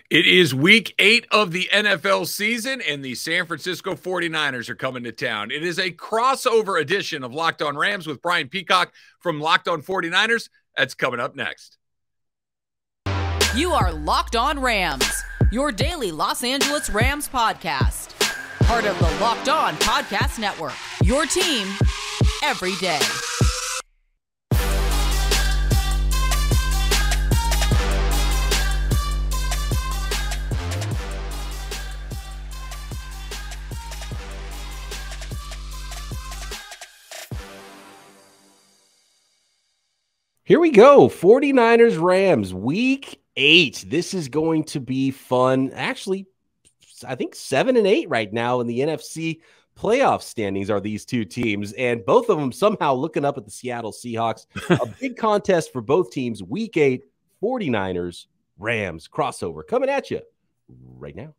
It is week 8 of the NFL season, and the San Francisco 49ers are coming to town. It is a crossover edition of Locked On Rams with Brain Peacock from Locked On 49ers. That's coming up next. You are Locked On Rams, your daily Los Angeles Rams podcast. Part of the Locked On Podcast Network, your team every day. Here we go. 49ers Rams week 8. This is going to be fun. Actually, I think 7 and 8 right now in the NFC playoff standings are these two teams, and both of them somehow looking up at the Seattle Seahawks. A big contest for both teams. Week 8, 49ers Rams crossover coming at you right now.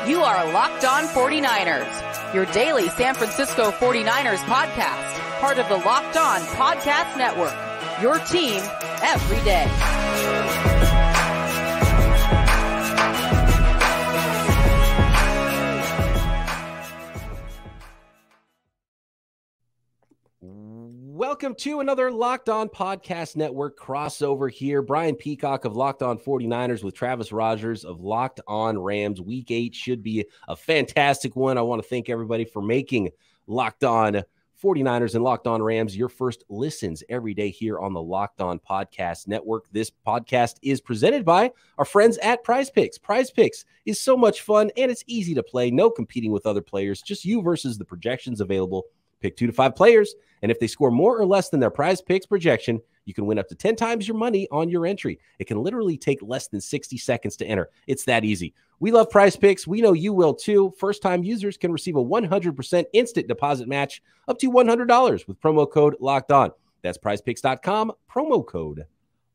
You are Locked On 49ers, your daily San Francisco 49ers podcast. Part of the Locked On Podcast Network, your team every day. Welcome to another Locked On Podcast Network crossover here. Brain Peacock of Locked On 49ers with Travis Rogers of Locked On Rams. Week 8 should be a fantastic one. I want to thank everybody for making Locked On 49ers and Locked On Rams your first listens every day here on the Locked On Podcast Network. This podcast is presented by our friends at PrizePicks. PrizePicks is so much fun and it's easy to play. No competing with other players, just you versus the projections available. Pick 2 to 5 players, and if they score more or less than their PrizePicks projection, you can win up to 10 times your money on your entry. It can literally take less than 60 seconds to enter. It's that easy. We love PrizePicks. We know you will too. First-time users can receive a 100% instant deposit match up to $100 with promo code LOCKEDON. That's PrizePicks.com, promo code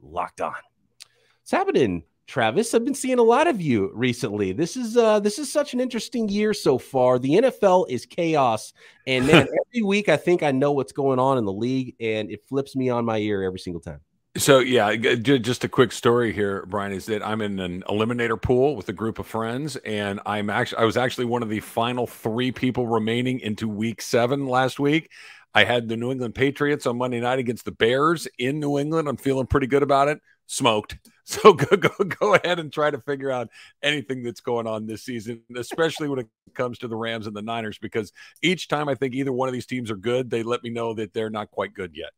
LOCKEDON. What's happening, Travis? I've been seeing a lot of you recently. This is such an interesting year so far. The NFL is chaos, and man, every week I think I know what's going on in the league, and it flips me on my ear every single time. So, yeah, just a quick story here, Brian, is that I'm in an eliminator pool with a group of friends, and I was actually one of the final 3 people remaining into week 7 last week. I had the New England Patriots on Monday night against the Bears in New England. I'm feeling pretty good about it. Smoked. So go ahead and try to figure out anything that's going on this season, especially when it comes to the Rams and the Niners, because each time I think either one of these teams are good, they let me know that they're not quite good yet.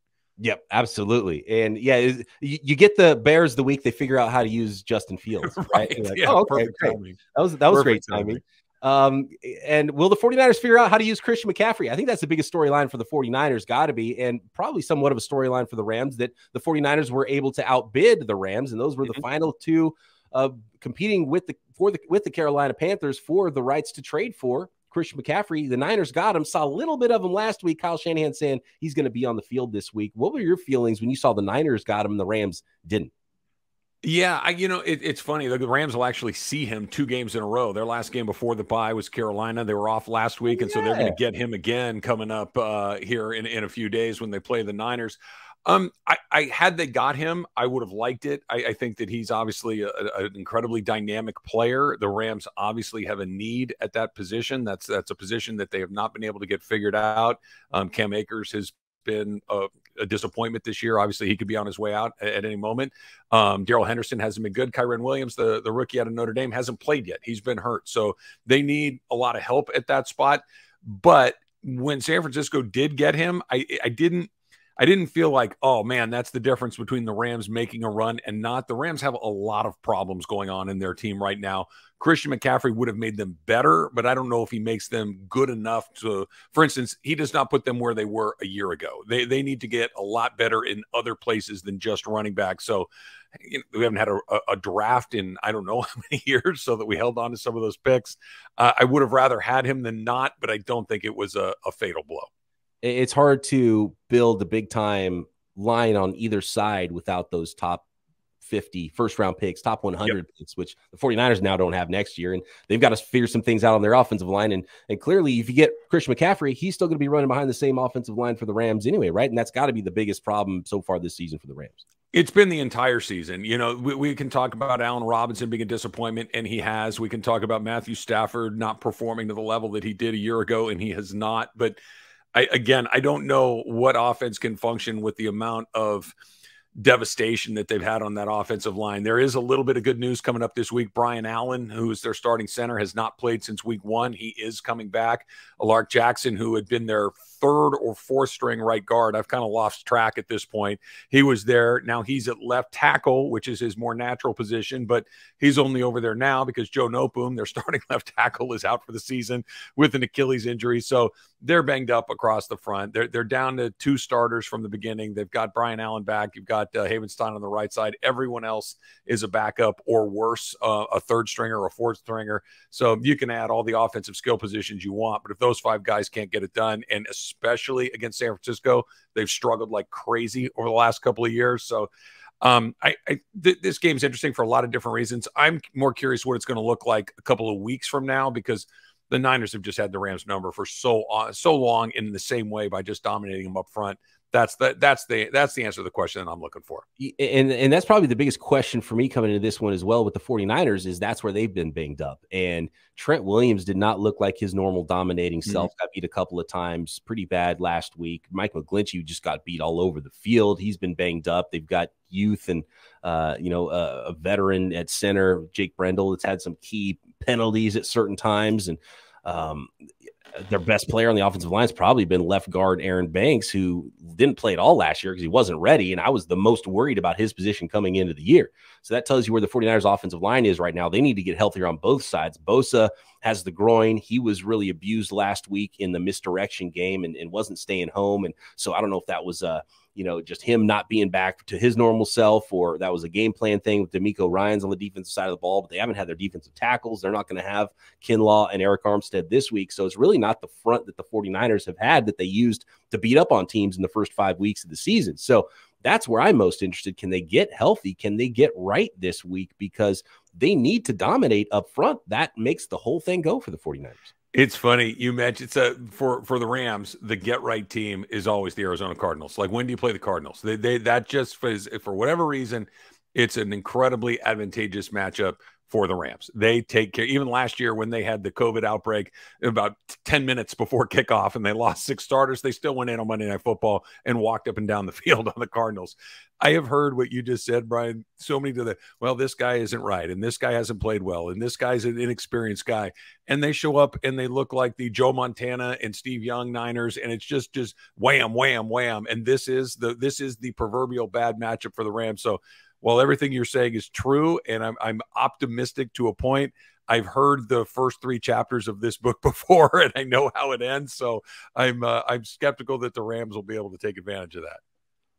Yep, absolutely. And yeah, you get the Bears the week they figure out how to use Justin Fields, right? Like, yeah, oh, okay, great. That was great timing. And will the 49ers figure out how to use Christian McCaffrey? I think that's the biggest storyline for the 49ers, got to be, and probably somewhat of a storyline for the Rams, that the 49ers were able to outbid the Rams, and those were the final 2 competing with the Carolina Panthers for the rights to trade for Christian McCaffrey. The Niners got him, saw a little bit of him last week. Kyle Shanahan saying he's going to be on the field this week. What were your feelings when you saw the Niners got him and the Rams didn't? Yeah, it's funny. The Rams will actually see him 2 games in a row. Their last game before the bye was Carolina. They were off last week, and so they're going to get him again coming up here in a few days when they play the Niners. Had they got him, I would have liked it. I think that he's obviously an incredibly dynamic player. The Rams obviously have a need at that position. That's a position that they have not been able to get figured out. Cam Akers has been a disappointment this year. Obviously, he could be on his way out at any moment. Darrell Henderson hasn't been good. Kyren Williams, the rookie out of Notre Dame, hasn't played yet. He's been hurt. So they need a lot of help at that spot. But when San Francisco did get him, I didn't feel like, oh, man, that's the difference between the Rams making a run and not. The Rams have a lot of problems going on in their team right now. Christian McCaffrey would have made them better, but I don't know if he makes them good enough to, for instance, he does not put them where they were a year ago. They need to get a lot better in other places than just running back. So we haven't had a draft in I don't know how many years, so that we held on to some of those picks. I would have rather had him than not, but I don't think it was a fatal blow. It's hard to build a big-time line on either side without those top 50 first-round picks, top 100 picks, which the 49ers now don't have next year. And they've got to figure some things out on their offensive line. And clearly, if you get Christian McCaffrey, he's still going to be running behind the same offensive line for the Rams anyway, right? And that's got to be the biggest problem so far this season for the Rams. It's been the entire season. You know, we can talk about Allen Robinson being a disappointment, and he has. We can talk about Matthew Stafford not performing to the level that he did a year ago, and he has not. But I don't know what offense can function with the amount of devastation that they've had on that offensive line. There is a little bit of good news coming up this week. Brian Allen, who is their starting center, has not played since week 1. He is coming back. Alark Jackson, who had been their third or fourth string right guard, I've kind of lost track at this point. He was there. Now he's at left tackle, which is his more natural position, but he's only over there now because Joe Noteboom, their starting left tackle, is out for the season with an Achilles injury. So they're banged up across the front. They're down to 2 starters from the beginning. They've got Brian Allen back. You've got Havenstein on the right side. Everyone else is a backup or worse, a third stringer or a fourth stringer. So you can add all the offensive skill positions you want, but if those 5 guys can't get it done, and especially against San Francisco, they've struggled like crazy over the last couple of years. So this game's interesting for a lot of different reasons. I'm more curious what it's going to look like a couple of weeks from now, because the Niners have just had the Rams number for so long in the same way by just dominating them up front. That's the answer to the question that I'm looking for. And that's probably the biggest question for me coming into this one as well with the 49ers, is that's where they've been banged up. And Trent Williams did not look like his normal dominating self. Got beat a couple of times pretty bad last week. Mike McGlinchey just got beat all over the field. He's been banged up. They've got youth and a veteran at center, Jake Brendel, that's had some key penalties at certain times. And their best player on the offensive line has probably been left guard Aaron Banks, who didn't play at all last year because he wasn't ready. And I was the most worried about his position coming into the year. So that tells you where the 49ers offensive line is right now. They need to get healthier on both sides. Bosa has the groin. He was really abused last week in the misdirection game and wasn't staying home. And so I don't know if that was just him not being back to his normal self, or that was a game plan thing with D'Amico Ryans on the defensive side of the ball, but they haven't had their defensive tackles. They're not going to have Kinlaw and Eric Armstead this week. So it's really not the front that the 49ers have had that they used to beat up on teams in the first 5 weeks of the season. So that's where I'm most interested. Can they get healthy? Can they get right this week? Because they need to dominate up front. That makes the whole thing go for the 49ers. It's funny you mentioned for the Rams, the get right team is always the Arizona Cardinals. Like, when do you play the Cardinals? That just is, for whatever reason, it's an incredibly advantageous matchup for the Rams. They take care. Even last year when they had the COVID outbreak about 10 minutes before kickoff and they lost 6 starters, they still went in on Monday Night Football and walked up and down the field on the Cardinals. I have heard what you just said, Brian, so many this guy isn't right, and this guy hasn't played well, and this guy's an inexperienced guy. And they show up and they look like the Joe Montana and Steve Young Niners, and it's just wham, wham, wham. And this is the proverbial bad matchup for the Rams. So while everything you're saying is true, and I'm optimistic to a point, I've heard the first 3 chapters of this book before, and I know how it ends. So I'm skeptical that the Rams will be able to take advantage of that.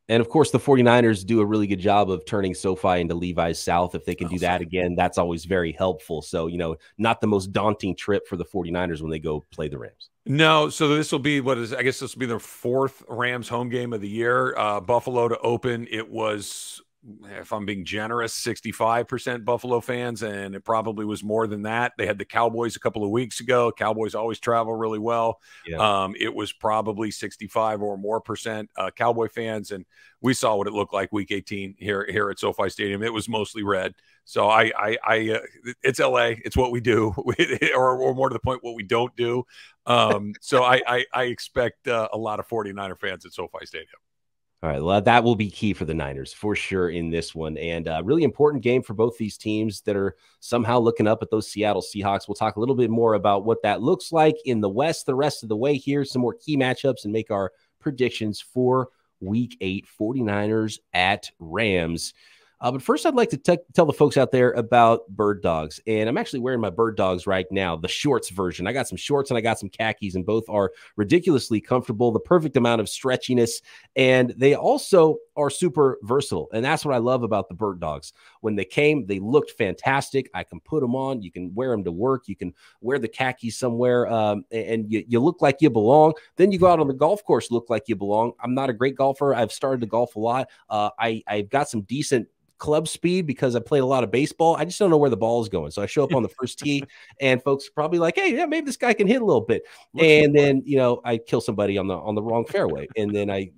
And of course, the 49ers do a really good job of turning SoFi into Levi's South. If they can do that again, that's always very helpful. So, not the most daunting trip for the 49ers when they go play the Rams. No, so this will be this will be their 4th Rams home game of the year. Buffalo to open. It was, if I'm being generous, 65% Buffalo fans, and it probably was more than that. They had the Cowboys a couple of weeks ago. Cowboys always travel really well. Yeah. It was probably 65 or more percent Cowboy fans, and we saw what it looked like week 18 here at SoFi Stadium. It was mostly red. So it's LA. It's what we do, or more to the point, what we don't do. So I expect a lot of 49er fans at SoFi Stadium. All right, well, that will be key for the Niners for sure in this one. And a really important game for both these teams that are somehow looking up at those Seattle Seahawks. We'll talk a little bit more about what that looks like in the West the rest of the way here, some more key matchups, and make our predictions for Week 8, 49ers at Rams. But first, I'd like to tell the folks out there about Bird Dogs. And I'm actually wearing my Bird Dogs right now, the shorts version. I got some shorts and I got some khakis, and both are ridiculously comfortable, the perfect amount of stretchiness. And they also are super versatile. And that's what I love about the Bird Dogs. When they came, they looked fantastic. I can put them on. You can wear them to work. You can wear the khakis somewhere, and you look like you belong. Then you go out on the golf course, look like you belong. I'm not a great golfer. I've started to golf a lot. I've got some decent club speed because I played a lot of baseball. I just don't know where the ball is going. So I show up on the first tee and folks are probably like, hey, yeah, maybe this guy can hit a little bit. And then, I kill somebody on the wrong fairway. And then I,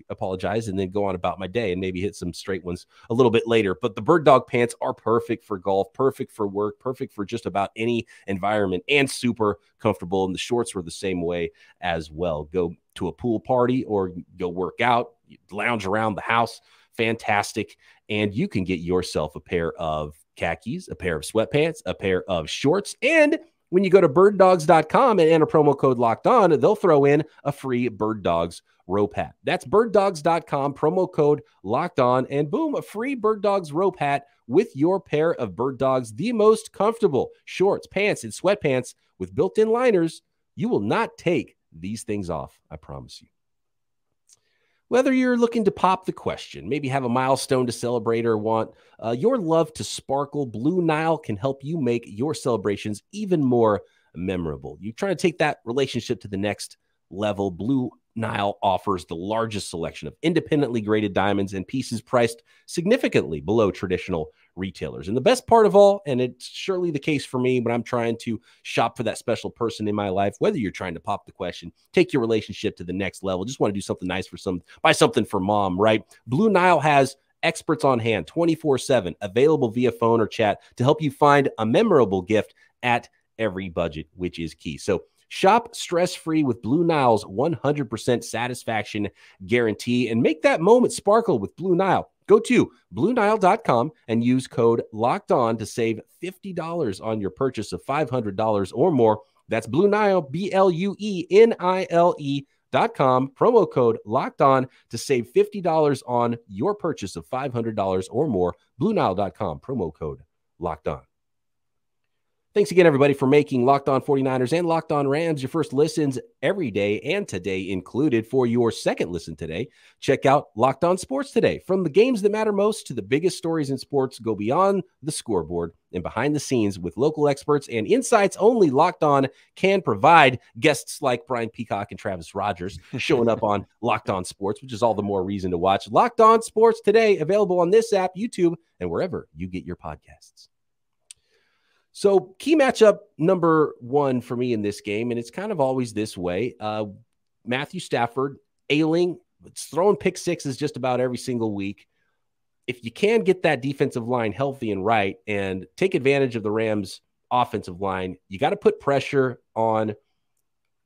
apologize and then go on about my day and maybe hit some straight ones a little bit later. But the Bird Dog pants are perfect for golf, perfect for work, perfect for just about any environment, and super comfortable. And the shorts were the same way as well. Go to a pool party or go work out, lounge around the house. Fantastic. And you can get yourself a pair of khakis, a pair of sweatpants, a pair of shorts. And when you go to birddogs.com and enter promo code locked on, they'll throw in a free Bird Dogs rope hat. That's birddogs.com, promo code locked on, and boom, a free Bird Dogs rope hat with your pair of Bird Dogs, the most comfortable shorts, pants, and sweatpants with built-in liners. You will not take these things off, I promise you. Whether you're looking to pop the question, maybe have a milestone to celebrate, or want your love to sparkle, Blue Nile can help you make your celebrations even more memorable. You're trying to take that relationship to the next level. Blue Nile offers the largest selection of independently graded diamonds and pieces priced significantly below traditional retailers. And the best part of all, and it's surely the case for me when I'm trying to shop for that special person in my life, whether you're trying to pop the question, take your relationship to the next level, just want to do something nice for buy something for mom, right? Blue Nile has experts on hand 24/7, available via phone or chat to help you find a memorable gift at every budget, which is key. So shop stress-free with Blue Nile's 100% satisfaction guarantee and make that moment sparkle with Blue Nile. Go to BlueNile.com and use code LOCKEDON to save $50 on your purchase of $500 or more. That's Blue Nile, BlueNile.com, promo code LOCKEDON to save $50 on your purchase of $500 or more. BlueNile.com, promo code LOCKEDON. Thanks again, everybody, for making Locked On 49ers and Locked On Rams your first listens every day, and today included. For your second listen today, check out Locked On Sports Today. From the games that matter most to the biggest stories in sports, go beyond the scoreboard and behind the scenes with local experts and insights only Locked On can provide. Guests like Brain Peacock and Travis Rogers showing up on Locked On Sports, which is all the more reason to watch Locked On Sports Today, available on this app, YouTube, and wherever you get your podcasts. So key matchup number one for me in this game, and it's kind of always this way. Matthew Stafford, ailing, throwing pick sixes just about every single week. If you can get that defensive line healthy and right and take advantage of the Rams' offensive line, you got to put pressure on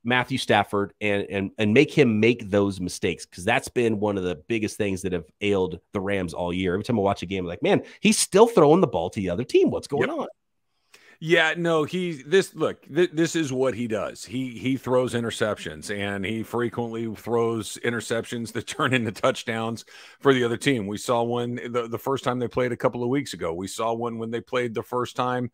Matthew Stafford and make him make those mistakes, because that's been one of the biggest things that have ailed the Rams all year. Every time I watch a game, I'm like, man, he's still throwing the ball to the other team. What's going on? Yeah, no, this is what he does. He throws interceptions, and he frequently throws interceptions that turn into touchdowns for the other team. We saw one the first time they played a couple of weeks ago. We saw one when they played the first time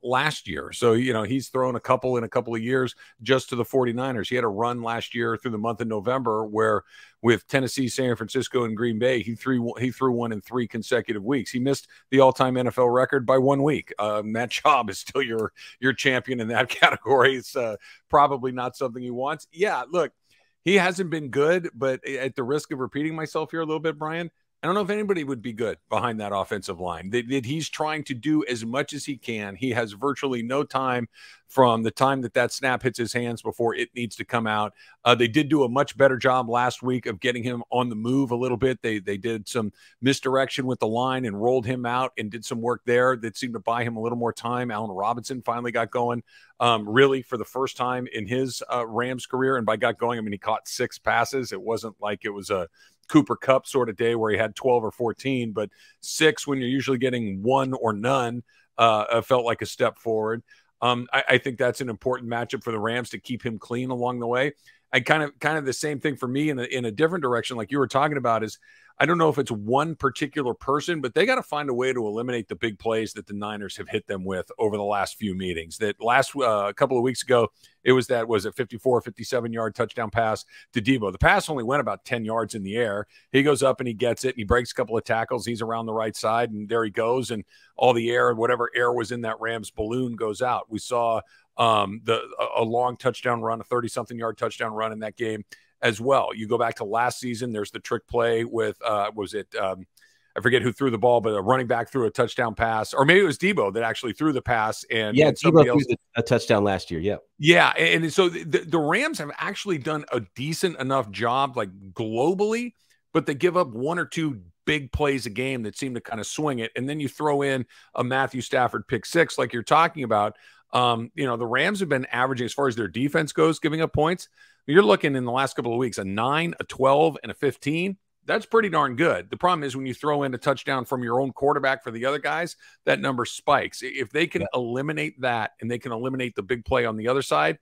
last year. So, he's thrown a couple in a couple of years just to the 49ers. He had a run last year through the month of November where with Tennessee, San Francisco, and Green Bay, he threw one in 3 consecutive weeks. He missed the all-time NFL record by 1 week. Matt Schaub is still your champion in that category. It's probably not something he wants. Yeah, look, he hasn't been good, but at the risk of repeating myself here a little bit, Brian, I don't know if anybody would be good behind that offensive line. He's trying to do as much as he can. He has virtually no time from the time that snap hits his hands before it needs to come out. They did do a much better job last week of getting him on the move a little bit. They did some misdirection with the line and rolled him out and did some work there that seemed to buy him a little more time. Allen Robinson finally got going really for the first time in his Rams career. And by got going, I mean, he caught 6 passes. It wasn't like it was a Cooper Kupp sort of day where he had 12 or 14, but 6 when you're usually getting 1 or none felt like a step forward. I think that's an important matchup for the Rams to keep him clean along the way. I kind of the same thing for me in a different direction, like you were talking about, is I don't know if it's one particular person, but they got to find a way to eliminate the big plays that the Niners have hit them with over the last few meetings. That last couple of weeks ago, it was a 54, 57-yard touchdown pass to Debo. The pass only went about 10 yards in the air. He goes up and he gets it, and he breaks a couple of tackles. He's around the right side, and there he goes, and all the air, whatever air was in that Rams balloon goes out. We saw a long touchdown run, a 30-something yard touchdown run in that game as well. You go back to last season, there's the trick play with I forget who threw the ball, but a running back threw a touchdown pass, or maybe it was Debo that actually threw the pass. And Debo threw a touchdown last year. Yeah. Yeah. And so the Rams have actually done a decent enough job, like globally, but they give up one or two big plays a game that seem to kind of swing it. And then you throw in a Matthew Stafford pick six, like you're talking about. The Rams have been averaging, as far as their defense goes, giving up points. You're looking in the last couple of weeks, a 9, a 12, and a 15. That's pretty darn good. The problem is when you throw in a touchdown from your own quarterback for the other guys, that number spikes. If they can eliminate that and they can eliminate the big play on the other side,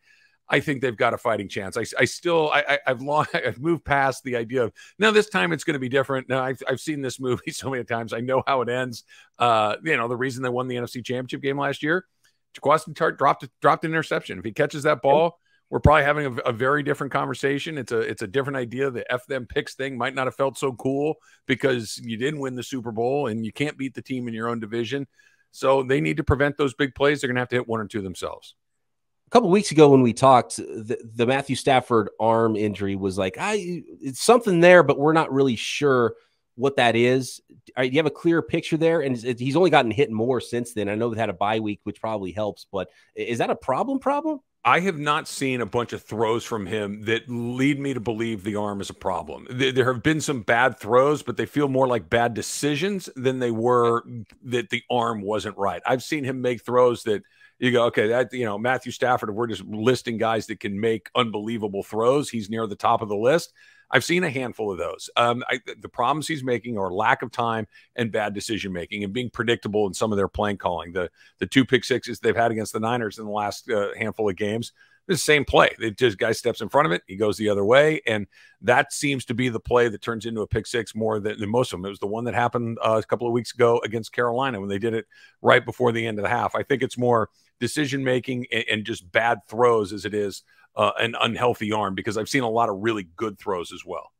I think they've got a fighting chance. I've moved past the idea of, now this time it's going to be different. Now I've seen this movie so many times. I know how it ends. The reason they won the NFC Championship game last year, Jaquan Tart dropped an interception. If he catches that ball, we're probably having a very different conversation. It's a different idea. The F them picks thing might not have felt so cool because you didn't win the Super Bowl and you can't beat the team in your own division. So they need to prevent those big plays. They're going to have to hit one or two themselves. A couple of weeks ago when we talked, the Matthew Stafford arm injury was like, it's something there, but we're not really sure what that is. Do you have a clearer picture there? And he's only gotten hit more since then. I know they've had a bye week, which probably helps, but is that a problem? I have not seen a bunch of throws from him that lead me to believe the arm is a problem. There have been some bad throws, but they feel more like bad decisions than they were that the arm wasn't right. I've seen him make throws that you go, okay, Matthew Stafford, if we're just listing guys that can make unbelievable throws, he's near the top of the list. I've seen a handful of those. The problems he's making are lack of time and bad decision-making and being predictable in some of their playing calling. The two pick sixes they've had against the Niners in the last handful of games, the same play. It just guy steps in front of it, he goes the other way, and that seems to be the play that turns into a pick six more than most of them. It was the one that happened a couple of weeks ago against Carolina when they did it right before the end of the half. I think it's more decision-making and just bad throws as it is an unhealthy arm, because I've seen a lot of really good throws as well.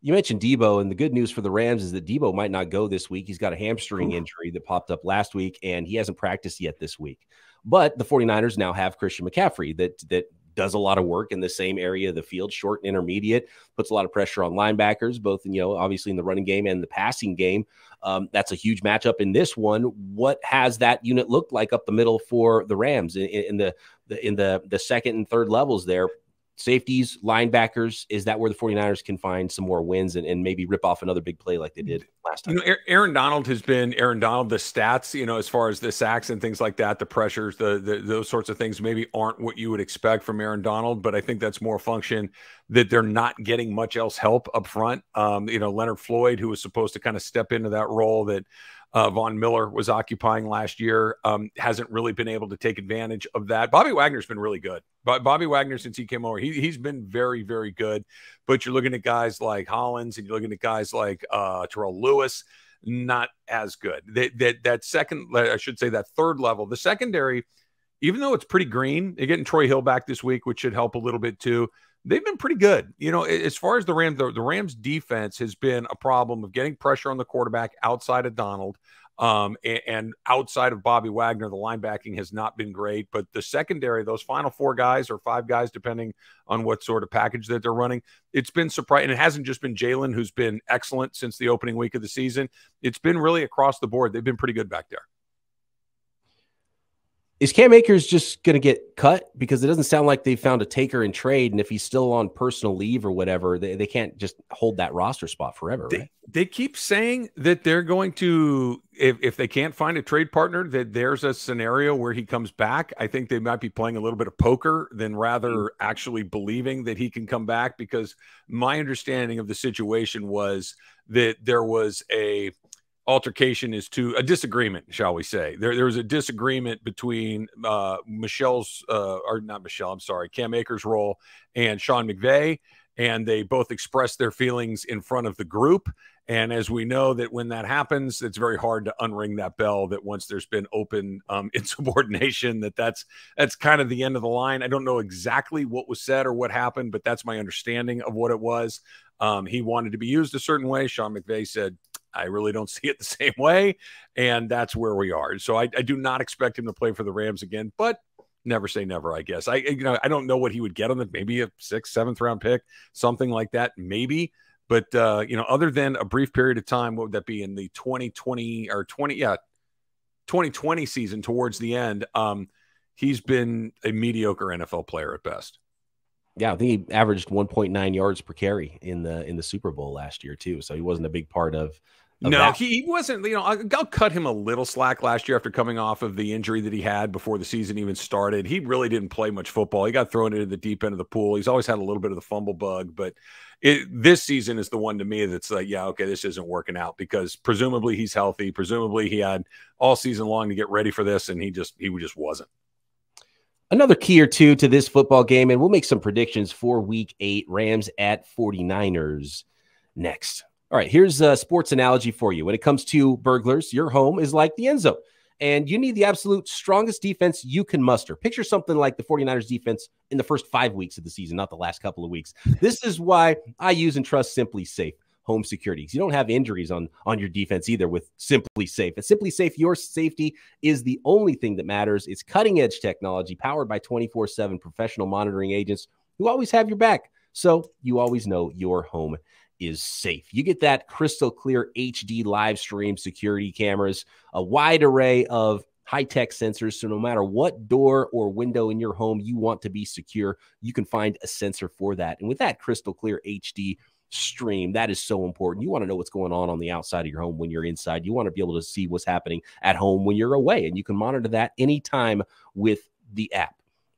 You mentioned Debo, and the good news for the Rams is that Debo might not go this week. He's got a hamstring injury that popped up last week, and he hasn't practiced yet this week. But the 49ers now have Christian McCaffrey that does a lot of work in the same area of the field, short and intermediate, puts a lot of pressure on linebackers, both obviously in the running game and the passing game. That's a huge matchup in this one. What has that unit looked like up the middle for the Rams in the second and third levels there? Safeties, linebackers, is that where the 49ers can find some more wins and maybe rip off another big play like they did last time? Aaron Donald has been Aaron Donald. The stats, as far as the sacks and things like that, the pressures, those sorts of things maybe aren't what you would expect from Aaron Donald, but I think that's more a function that they're not getting much else help up front. Leonard Floyd, who was supposed to kind of step into that role that Von Miller was occupying last year, hasn't really been able to take advantage of that. Bobby Wagner's been really good. Bobby Wagner, since he came over, he's been very, very good. But you're looking at guys like Hollins and you're looking at guys like Terrell Lewis, not as good. That third level, the secondary, even though it's pretty green, they're getting Troy Hill back this week, which should help a little bit too. They've been pretty good. As far as the Rams defense has been a problem of getting pressure on the quarterback outside of Donald and outside of Bobby Wagner. The linebacking has not been great, but the secondary, those final four guys or five guys, depending on what sort of package that they're running, it's been surprising. And it hasn't just been Jalen, who's been excellent since the opening week of the season. It's been really across the board. They've been pretty good back there. Is Cam Akers just going to get cut? Because it doesn't sound like they found a taker in trade. And if he's still on personal leave or whatever, they can't just hold that roster spot forever, right? They keep saying that they're going to, if they can't find a trade partner, that there's a scenario where he comes back. I think they might be playing a little bit of poker than rather actually believing that he can come back, because my understanding of the situation was that there was a disagreement, shall we say. There was a disagreement between Cam Akers' role and Sean McVay, and they both expressed their feelings in front of the group. And as we know, that when that happens, it's very hard to unring that bell, that once there's been open insubordination, that's kind of the end of the line. I don't know exactly what was said or what happened, but that's my understanding of what it was. He wanted to be used a certain way. Sean McVay said, I really don't see it the same way. And that's where we are. So I do not expect him to play for the Rams again, but never say never, I guess. I don't know what he would get on maybe a 6th, 7th round pick, something like that. Maybe But, other than a brief period of time, what would that be in the 2020 season towards the end? He's been a mediocre NFL player at best. Yeah, I think he averaged 1.9 yards per carry in the Super Bowl last year too. So he wasn't a big part of no, that. he wasn't. I'll cut him a little slack last year after coming off of the injury that he had before the season even started. He really didn't play much football. He got thrown into the deep end of the pool. He's always had a little bit of the fumble bug, but this season is the one to me that's like, yeah, okay, this isn't working out because presumably he's healthy. Presumably he had all season long to get ready for this, and he just wasn't. Another key or two to this football game, and we'll make some predictions for Week 8, Rams at 49ers next. All right, here's a sports analogy for you. When it comes to burglars, your home is like the end zone, and you need the absolute strongest defense you can muster. Picture something like the 49ers defense in the first 5 weeks of the season, not the last couple of weeks. This is why I use and trust SimpliSafe home security. You don't have injuries on your defense either with SimpliSafe. At SimpliSafe, your safety is the only thing that matters. It's cutting-edge technology powered by 24/7 professional monitoring agents who always have your back, so you always know your home is safe. You get that crystal clear HD live stream security cameras, a wide array of high-tech sensors, so no matter what door or window in your home you want to be secure, you can find a sensor for that. And with that crystal clear HD stream, that is so important. You want to know what's going on the outside of your home when you're inside. You want to be able to see what's happening at home when you're away, and you can monitor that anytime with the app.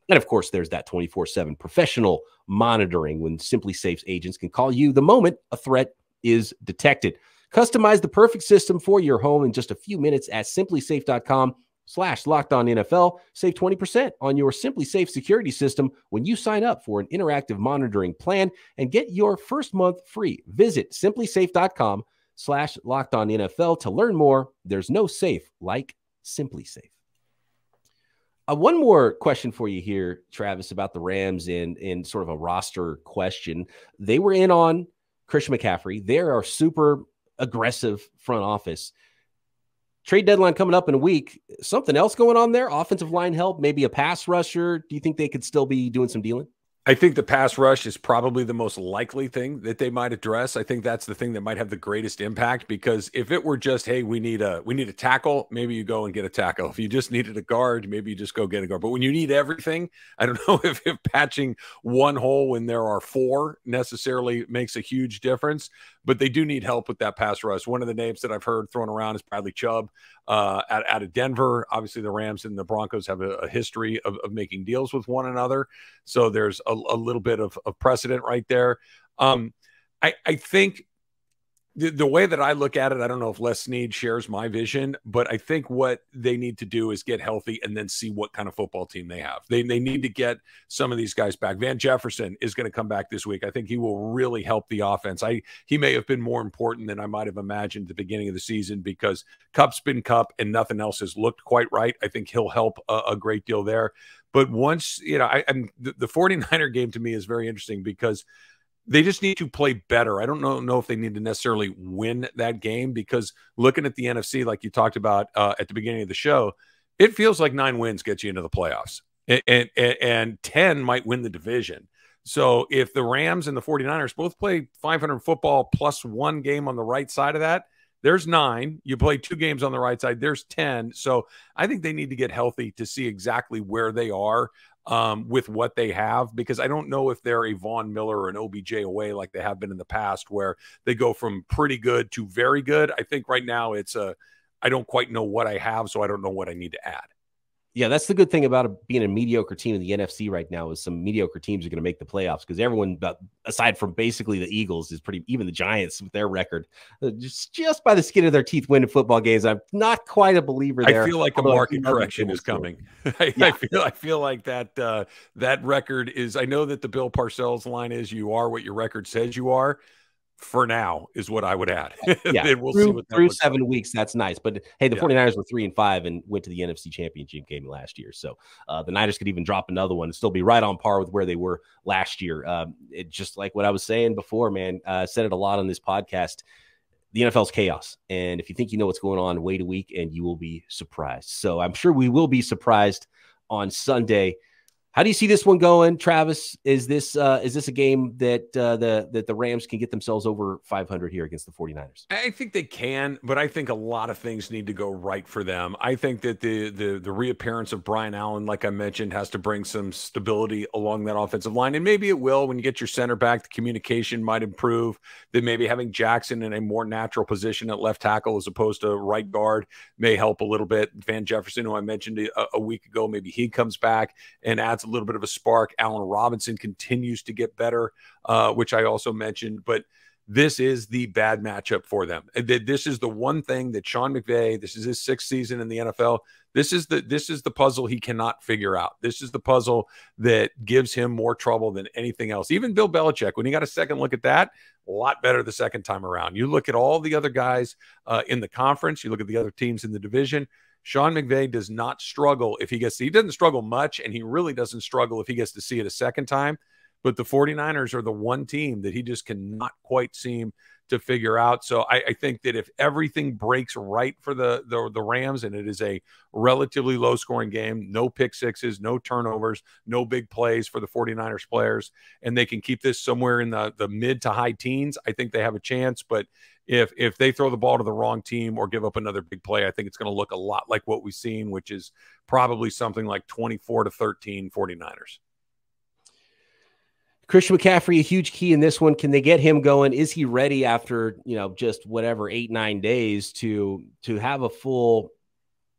And of course, there's that 24/7 professional monitoring when SimpliSafe's agents can call you the moment a threat is detected. Customize the perfect system for your home in just a few minutes at simplisafe.com/LockedOnNFL. Save 20% on your SimpliSafe security system when you sign up for an interactive monitoring plan and get your first month free. Visit simplisafe.com/LockedOnNFL to learn more. There's no safe like SimpliSafe. One more question for you here, Travis, about the Rams and sort of a roster question. They were in on Christian McCaffrey. They're our super aggressive front office. Trade deadline coming up in a week. Something else going on there? Offensive line help, maybe a pass rusher. Do you think they could still be doing some dealing? I think the pass rush is probably the most likely thing that they might address. I think that's the thing that might have the greatest impact, because if it were just, hey, we need a tackle, maybe you go and get a tackle. If you just needed a guard, maybe you just go get a guard. But when you need everything, I don't know if patching one hole when there are four necessarily makes a huge difference, but they do need help with that pass rush. One of the names that I've heard thrown around is Bradley Chubb out of Denver. Obviously, the Rams and the Broncos have a history of making deals with one another. So there's a little bit of precedent right there. I think the way that I look at it, I don't know if Les Snead shares my vision, but I think what they need to do is get healthy and then see what kind of football team they have. They need to get some of these guys back. Van Jefferson is going to come back this week. I think he will really help the offense. He may have been more important than I might have imagined at the beginning of the season, because Cup's been Cup and nothing else has looked quite right. I think he'll help a great deal there. But once, the 49er game to me is very interesting because they just need to play better. I don't know if they need to necessarily win that game, because looking at the NFC, like you talked about at the beginning of the show, it feels like 9 wins gets you into the playoffs, and 10 might win the division. So if the Rams and the 49ers both play 500 football plus one game on the right side of that, there's 9. You play 2 games on the right side, there's 10. So I think they need to get healthy to see exactly where they are with what they have, because I don't know if they're a Von Miller or an OBJ away like they have been in the past, where they go from pretty good to very good. I think right now I don't quite know what I have, so I don't know what I need to add. Yeah, that's the good thing about being a mediocre team in the NFC right now, is some mediocre teams are going to make the playoffs, because everyone, aside from basically the Eagles, is even the Giants with their record, just by the skin of their teeth winning football games. I'm not quite a believer there. I feel like a market correction is coming. I feel like that record is, I know that the Bill Parcells line is, you are what your record says you are. For now is what I would add. Yeah, we'll see what through 7 weeks. That's nice. But hey, the 49ers were 3-5 and went to the NFC Championship game last year. So the Niners could even drop another one and still be right on par with where they were last year. It just like what I was saying before, man, I said it a lot on this podcast. The NFL's chaos. And if you think you know what's going on, wait a week and you will be surprised. So I'm sure we will be surprised on Sunday. How do you see this one going, Travis? Is this a game that the Rams can get themselves over 500 here against the 49ers? I think they can, but I think a lot of things need to go right for them. I think that the reappearance of Brian Allen, like I mentioned, has to bring some stability along that offensive line. And maybe it will when you get your center back. The communication might improve. Then maybe having Jackson in a more natural position at left tackle as opposed to right guard may help a little bit. Van Jefferson, who I mentioned a week ago, maybe he comes back and adds a little bit of a spark. Allen Robinson continues to get better, which I also mentioned. But this is the bad matchup for them. This is the one thing that Sean McVay, this is his 6th season in the NFL. This is the puzzle he cannot figure out. This is the puzzle that gives him more trouble than anything else. Even Bill Belichick, when he got a second look at that, a lot better the second time around. You look at all the other guys in the conference, you look at the other teams in the division. Sean McVay does not struggle if he doesn't struggle much, and he really doesn't struggle if he gets to see it a second time. But the 49ers are the one team that he just cannot quite seem to figure out. So I think that if everything breaks right for the Rams, and it is a relatively low-scoring game, no pick sixes, no turnovers, no big plays for the 49ers players, and they can keep this somewhere in the mid to high teens, I think they have a chance. But if they throw the ball to the wrong team or give up another big play, I think it's going to look a lot like what we've seen, which is probably something like 24-13 49ers. Christian McCaffrey, a huge key in this one. Can they get him going? Is he ready after, just whatever, 8-9 days to have a full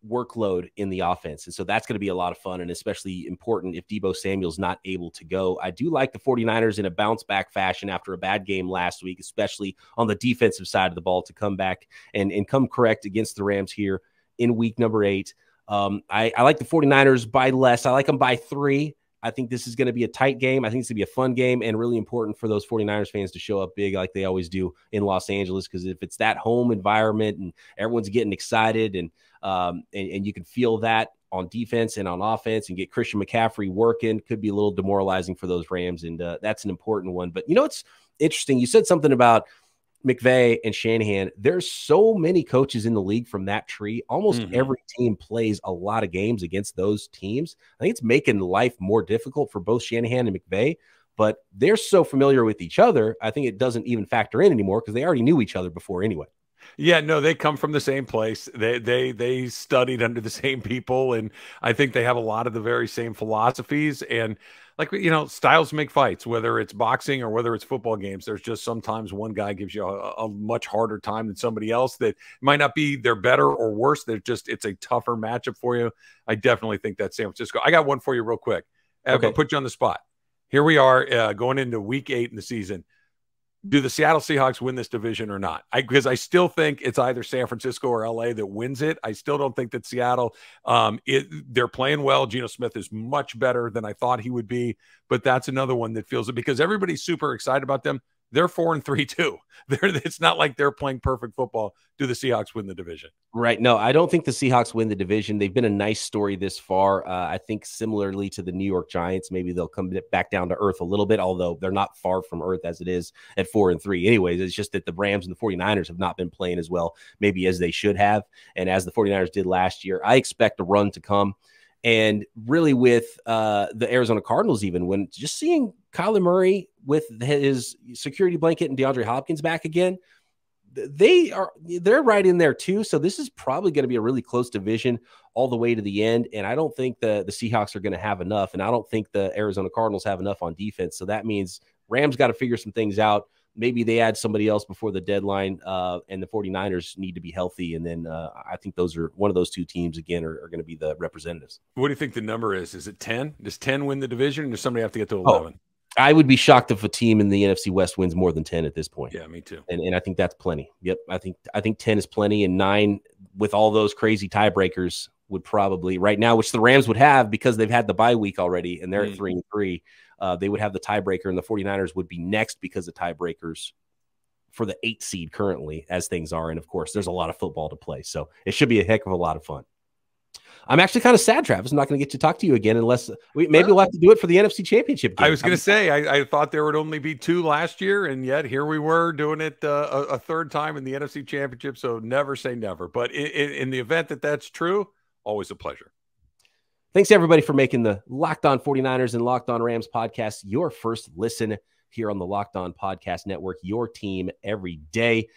workload in the offense? And so that's going to be a lot of fun and especially important if Deebo Samuel's not able to go. I do like the 49ers in a bounce back fashion after a bad game last week, especially on the defensive side of the ball, to come back and come correct against the Rams here in week number 8. I like the 49ers by less. I like them by 3. I think this is going to be a tight game. I think it's going to be a fun game and really important for those 49ers fans to show up big like they always do in Los Angeles, because if it's that home environment and everyone's getting excited and you can feel that on defense and on offense and get Christian McCaffrey working, could be a little demoralizing for those Rams, and that's an important one. But it's interesting. You said something about McVay and Shanahan. There's so many coaches in the league from that tree. Almost every team plays a lot of games against those teams. I think it's making life more difficult for both Shanahan and McVay, but they're so familiar with each other. I think it doesn't even factor in anymore because they already knew each other before anyway. Yeah, no, they come from the same place. They studied under the same people, and I think they have a lot of the very same philosophies. And styles make fights, whether it's boxing or whether it's football games. There's just sometimes one guy gives you a much harder time than somebody else. That might not be they're better or worse. It's a tougher matchup for you. I definitely think that's San Francisco. I got one for you real quick. Okay. I'll put you on the spot. Here we are going into week 8 in the season. Do the Seattle Seahawks win this division or not? Because I still think it's either San Francisco or LA that wins it. I still don't think that Seattle, they're playing well. Geno Smith is much better than I thought he would be, but that's another one that feels it because everybody's super excited about them. They're 4-3 too. It's not like they're playing perfect football. Do the Seahawks win the division? Right. No, I don't think the Seahawks win the division. They've been a nice story this far. I think similarly to the New York Giants, maybe they'll come back down to earth a little bit, although they're not far from earth as it is at 4-3. Anyways, it's just that the Rams and the 49ers have not been playing as well, maybe as they should have. And as the 49ers did last year, I expect a run to come. And really with the Arizona Cardinals, even when just seeing Kyler Murray with his security blanket and DeAndre Hopkins back again, they're right in there too. So this is probably going to be a really close division all the way to the end. And I don't think the Seahawks are going to have enough. And I don't think the Arizona Cardinals have enough on defense. So that means Rams got to figure some things out. Maybe they add somebody else before the deadline, and the 49ers need to be healthy. And then I think one of those two teams, again, are going to be the representatives. What do you think the number is? Is it 10? Does 10 win the division, or does somebody have to get to 11? Oh, I would be shocked if a team in the NFC West wins more than 10 at this point. Yeah, me too. And I think that's plenty. Yep, I think 10 is plenty, and 9 with all those crazy tiebreakers would probably right now, which the Rams would have because they've had the bye week already, and they're at 3-3. They would have the tiebreaker, and the 49ers would be next because of tiebreakers for the 8 seed currently as things are. And of course, there's a lot of football to play. So it should be a heck of a lot of fun. I'm actually kind of sad, Travis. I'm not going to get to talk to you again unless we'll have to do it for the NFC Championship game. I was going to say, I thought there would only be 2 last year, and yet here we were doing it a third time in the NFC Championship. So never say never. But in the event that that's true, always a pleasure. Thanks, everybody, for making the Locked On 49ers and Locked On Rams podcast your first listen here on the Locked On Podcast Network, your team every day.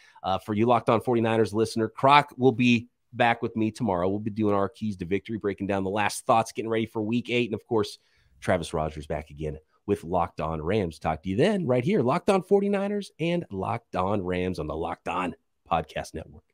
For you Locked On 49ers listener, Croc will be back with me tomorrow. We'll be doing our keys to victory, breaking down the last thoughts, getting ready for week 8. And, of course, Travis Rogers back again with Locked On Rams. Talk to you then right here, Locked On 49ers and Locked On Rams on the Locked On Podcast Network.